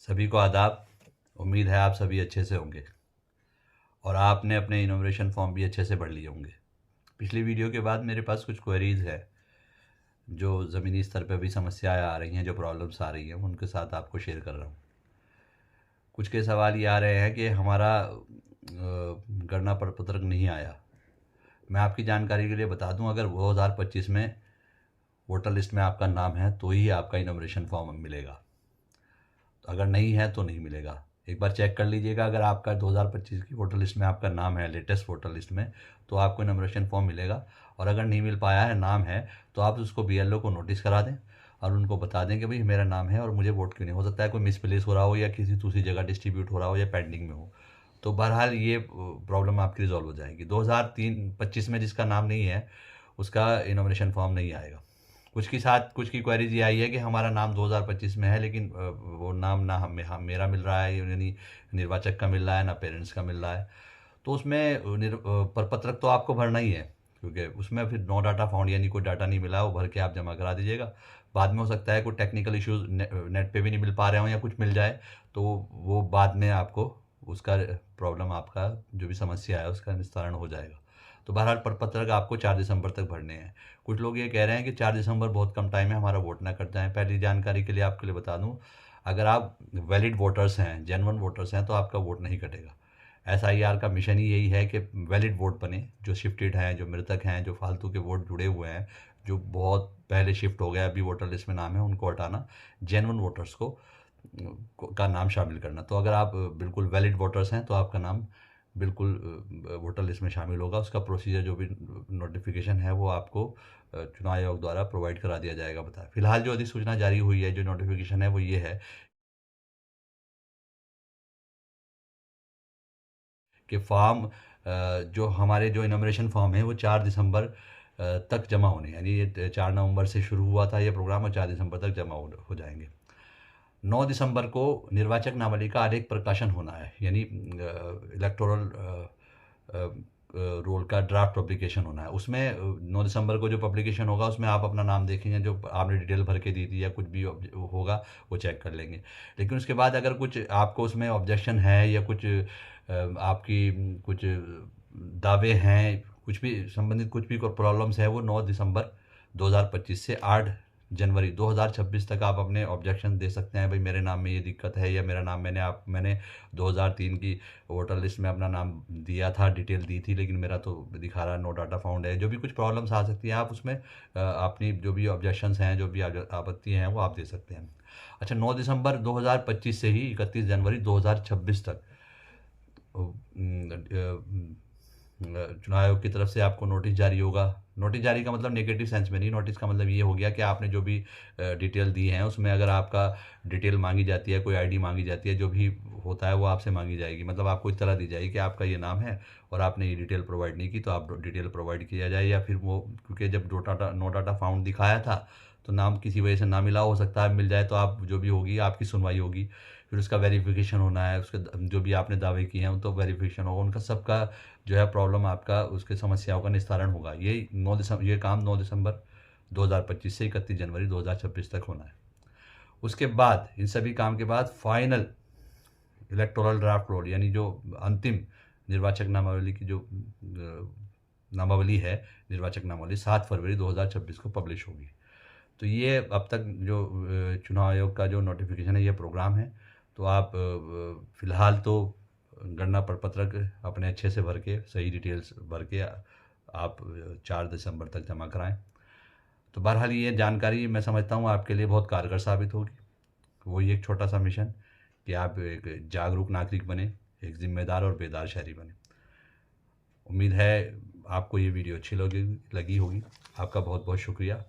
सभी को आदाब। उम्मीद है आप सभी अच्छे से होंगे और आपने अपने इनोवेशन फॉर्म भी अच्छे से भर लिए होंगे। पिछली वीडियो के बाद मेरे पास कुछ क्वेरीज़ है जो ज़मीनी स्तर पे भी समस्याएं आ रही हैं, जो प्रॉब्लम्स आ रही हैं, उनके साथ आपको शेयर कर रहा हूँ। कुछ के सवाल ये आ रहे हैं कि हमारा गणना प्रपत्रक नहीं आया। मैं आपकी जानकारी के लिए बता दूं, अगर 2025 में वोटर लिस्ट में आपका नाम है तो ही आपका इनोवेशन फॉर्म मिलेगा, तो अगर नहीं है तो नहीं मिलेगा। एक बार चेक कर लीजिएगा, अगर आपका 2025 की वोटर लिस्ट में आपका नाम है, लेटेस्ट वोटर लिस्ट में, तो आपको इनोवेशन फॉर्म मिलेगा। और अगर नहीं मिल पाया है, नाम है, तो आप उसको बीएलओ को नोटिस करा दें और उनको बता दें कि भाई मेरा नाम है और मुझे वोट क्यों नहीं। हो सकता है कोई मिसप्लेस हो रहा हो या किसी दूसरी जगह डिस्ट्रीब्यूट हो रहा हो या पेंडिंग में हो, तो बहरहाल ये प्रॉब्लम आपकी रिजॉल्व हो जाएगी। 2025 में जिसका नाम नहीं है उसका इनोवेशन फॉर्म नहीं आएगा। कुछ की क्वेरीज ये आई है कि हमारा नाम 2025 में है, लेकिन वो नाम ना मेरा मिल रहा है, यानी निर्वाचक का मिल रहा है, ना पेरेंट्स का मिल रहा है। तो उसमें प्रपत्रक तो आपको भरना ही है, क्योंकि उसमें फिर नो डाटा फाउंड, यानी कोई डाटा नहीं मिला, वो भर के आप जमा करा दीजिएगा। बाद में हो सकता है कोई टेक्निकल इश्यूज नेट पे भी नहीं मिल पा रहे हो या कुछ मिल जाए, तो वो बाद में आपको उसका प्रॉब्लम, आपका जो भी समस्या है उसका निस्तारण हो जाएगा। तो बहरहाल प्रपत्रक आपको 4 दिसंबर तक भरने हैं। कुछ लोग ये कह रहे हैं कि 4 दिसंबर बहुत कम टाइम है, हमारा वोट ना कट जाए। पहली जानकारी के लिए आपके लिए बता दूं, अगर आप वैलिड वोटर्स हैं, जेन्युइन वोटर्स हैं, तो आपका वोट नहीं कटेगा। एसआईआर का मिशन ही यही है कि वैलिड वोट बने। जो शिफ्टेड हैं, जो मृतक हैं, जो फालतू के वोट जुड़े हुए हैं, जो बहुत पहले शिफ्ट हो गया, अभी वोटर लिस्ट में नाम है, उनको हटाना, जेन्युइन वोटर्स का नाम शामिल करना। तो अगर आप बिल्कुल वैलिड वोटर्स हैं तो आपका नाम बिल्कुल वोटर लिस्ट में शामिल होगा। उसका प्रोसीजर, जो भी नोटिफिकेशन है, वो आपको चुनाव आयोग द्वारा प्रोवाइड करा दिया जाएगा। बताया फिलहाल जो अधिसूचना जारी हुई है, जो नोटिफिकेशन है, वो ये है कि फॉर्म, जो हमारे जो इनॉमिनेशन फॉर्म है, वो 4 दिसंबर तक जमा होने, यानी ये 4 नवंबर से शुरू हुआ था ये प्रोग्राम, और 4 दिसंबर तक जमा हो जाएंगे। 9 दिसंबर को निर्वाचक नावली का आलेख प्रकाशन होना है, यानी इलेक्टोरल रोल का ड्राफ्ट पब्लिकेशन होना है। उसमें 9 दिसंबर को जो पब्लिकेशन होगा, उसमें आप अपना नाम देखेंगे, जो आपने डिटेल भर के दी थी या कुछ भी होगा वो चेक कर लेंगे। लेकिन उसके बाद अगर कुछ आपको उसमें ऑब्जेक्शन है या कुछ आपकी कुछ दावे हैं, कुछ भी संबंधित कुछ भी प्रॉब्लम्स है, वो 9 दिसंबर 2025 से 8 जनवरी 2026 तक आप अपने ऑब्जेक्शन दे सकते हैं। भाई मेरे नाम में ये दिक्कत है, या मेरा नाम मैंने 2003 की वोटर लिस्ट में अपना नाम दिया था, डिटेल दी थी, लेकिन मेरा तो दिखा रहा है नो डाटा फाउंड है। जो भी कुछ प्रॉब्लम्स आ सकती हैं, आप उसमें अपनी जो भी ऑब्जेक्शंस हैं, जो भी आपत्ति हैं, वो आप दे सकते हैं। अच्छा, 9 दिसंबर 2025 से ही 31 जनवरी 2026 तक चुनाव आयोग की तरफ से आपको नोटिस जारी होगा। नोटिस जारी का मतलब नेगेटिव सेंस में नहीं, नोटिस का मतलब ये हो गया कि आपने जो भी डिटेल दी है, उसमें अगर आपका डिटेल मांगी जाती है, कोई आईडी मांगी जाती है, जो भी होता है वो आपसे मांगी जाएगी। मतलब आपको इस तरह दी जाएगी कि आपका ये नाम है और आपने ये डिटेल प्रोवाइड नहीं की, तो आप डिटेल प्रोवाइड किया जाए। या फिर वो, क्योंकि जब नो डाटा फाउंड दिखाया था, तो नाम किसी वजह से ना मिला, हो सकता है मिल जाए, तो आप जो भी होगी आपकी सुनवाई होगी, फिर उसका वेरिफिकेशन होना है, उसके जो भी आपने दावे किए हैं तो वेरिफिकेशन होगा, उनका सबका जो है प्रॉब्लम, आपका उसके समस्याओं का निस्तारण होगा। ये काम 9 दिसंबर 2025 से 31 जनवरी 2026 तक होना है। उसके बाद, इन सभी काम के बाद, फाइनल इलेक्टोरल ड्राफ्ट रोल, यानी जो अंतिम निर्वाचक नामावली की जो नामावली है, निर्वाचक नामावली 7 फरवरी 2026 को पब्लिश होगी। तो ये अब तक जो चुनाव आयोग का जो नोटिफिकेशन है, ये प्रोग्राम है। तो आप फ़िलहाल तो गणना प्रपत्रक अपने अच्छे से भर के, सही डिटेल्स भर के आप 4 दिसंबर तक जमा कराएं। तो बहरहाल ये जानकारी मैं समझता हूँ आपके लिए बहुत कारगर साबित होगी। वही एक छोटा सा मिशन कि आप एक जागरूक नागरिक बने, एक जिम्मेदार और बेदार शहरी बने। उम्मीद है आपको ये वीडियो अच्छी लगी होगी। आपका बहुत बहुत शुक्रिया।